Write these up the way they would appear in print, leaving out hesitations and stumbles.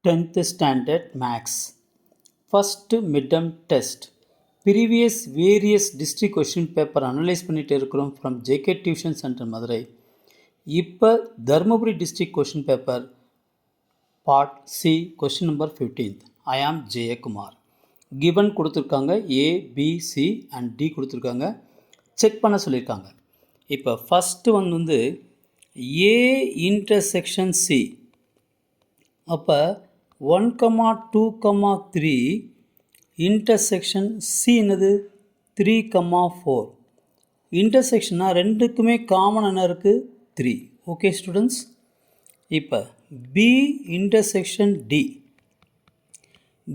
10th Standard Maths First Midterm Test Previous various district question paper analyze பண்ணிட்டு இருக்கிறோம் from JK Tuition Center Madurai. இப்போ Dharmapuri district question paper part C question number 15th. I am J. Kumar. Given கொடுத்துருக்காங்க A, B, C and D கொடுத்துருக்காங்க. Check பண்ண சொல்லியிருக்காங்க. இப்போ first வந்து A intersection C. அப்போ 1, 2, 3 intersection C என்னது 3, 4 இன்டர்செக்ஷனா ரெண்டுக்குமே காமன் என்ன இருக்குது 3. ஓகே ஸ்டூடெண்ட்ஸ், இப்போ B intersection D.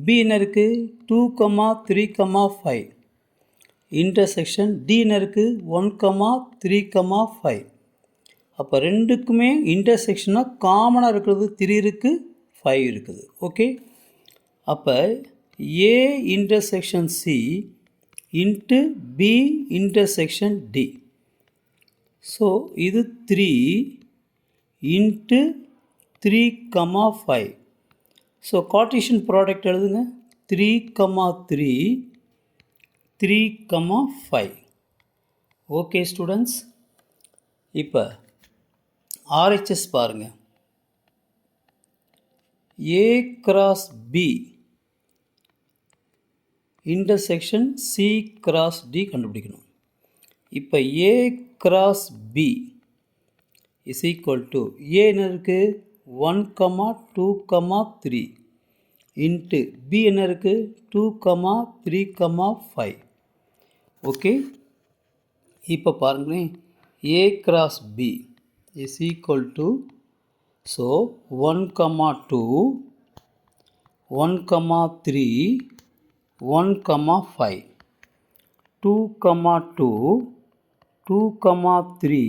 B என்ன இருக்குது 2, 3, 5 இன்டர்செக்ஷன் D என்ன இருக்குது 1, 3, 5. அப்போ ரெண்டுக்குமே இன்டர்செக்ஷனாக காமனாக இருக்கிறது 3 இருக்குது 5 இருக்குது. ஓகே, அப்போ A intersection C into B intersection D. So இது 3 இன்ட்டு 3, 5. ஸோ கார்ட்டீசியன் ப்ராடக்ட் எழுதுங்க 3, 3, 3, 5. ஓகே ஸ்டூடெண்ட்ஸ், இப்போ RHS பாருங்கள். A cross B intersection C cross D கண்டுபிடிக்கணும். இப்போ A cross B is equal to A என்ன இருக்குது 1, 2, 3 இன்ட்டு B என்ன இருக்குது 2, 3, 5. ஓகே, இப்போ பாருங்களேன் A cross B is equal to, so 1, 2, 1, 3, 1, 5. 2, 2, 2, 3,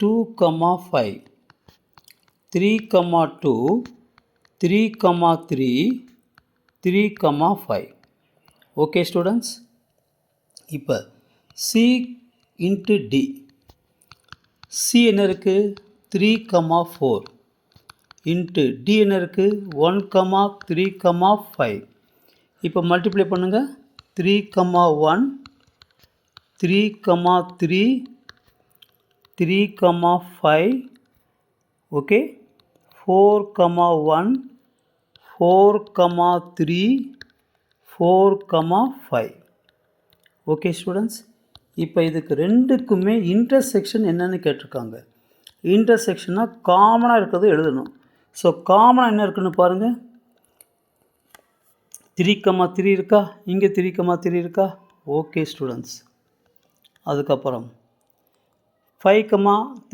2, 5. 3, 2, 3, 3, 3, 5. Okay students, இப்போ C இன்ட்டு D. C என்ன இருக்குது 3, 4 இன்ட்டு D என்ன இருக்குது 1, 3, 5. இப்போ மல்டிப்ளை பண்ணுங்கள் 3, 1, 3, 3, 3, 5. ஓகே, 4, 1, 4, 3, 4, 5. ஓகே ஸ்டூடெண்ட்ஸ், இப்போ இதுக்கு ரெண்டுக்குமே இன்டர்செக்ஷன் என்னென்னு கேட்டிருக்காங்க. இன்டர்செக்ஷனாக காமனாக இருக்கிறது எழுதணும். ஸோ காமனாக என்ன இருக்குன்னு பாருங்கள் 3, 3 இருக்கா, இங்கே 3, 3 இருக்கா. ஓகே ஸ்டூடெண்ட்ஸ், அதுக்கப்புறம் 5,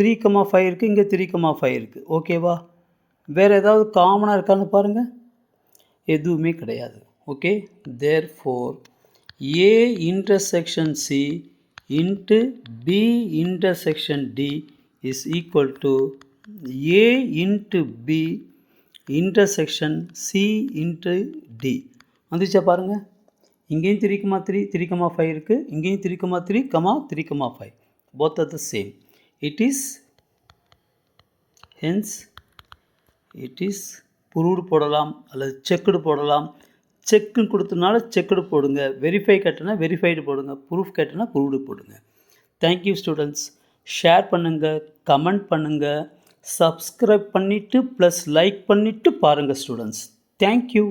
3, 5 இருக்குது, இங்கே 3, 5 இருக்குது. ஓகேவா, வேறு ஏதாவது காமனாக இருக்கான்னு பாருங்கள், எதுவுமே கிடையாது. Okay, therefore A intersection C into B intersection D is equal to A into B intersection C into D. வந்துச்சா பாருங்கள், இங்கேயும் 3, 3, 3, 5 இருக்குது, இங்கேயும் 3, 3, 3, 5. both are the same. It is hence it is proved போடலாம் அல்லது செக்குடு போடலாம். செக்குன்னு கொடுத்தனால செக்குடு போடுங்க, வெரிஃபை கேட்டனா வெரிஃபைடு போடுங்க, ப்ரூஃப் கேட்டனா ப்ரூவ்டு போடுங்க. Thank you students. ஷேர் பண்ணுங்கள், கமெண்ட் பண்ணுங்கள், சப்ஸ்கிரைப் பண்ணிவிட்டு ப்ளஸ் லைக் பண்ணிவிட்டு பாருங்கள் ஸ்டூடெண்ட்ஸ். தேங்க்யூ.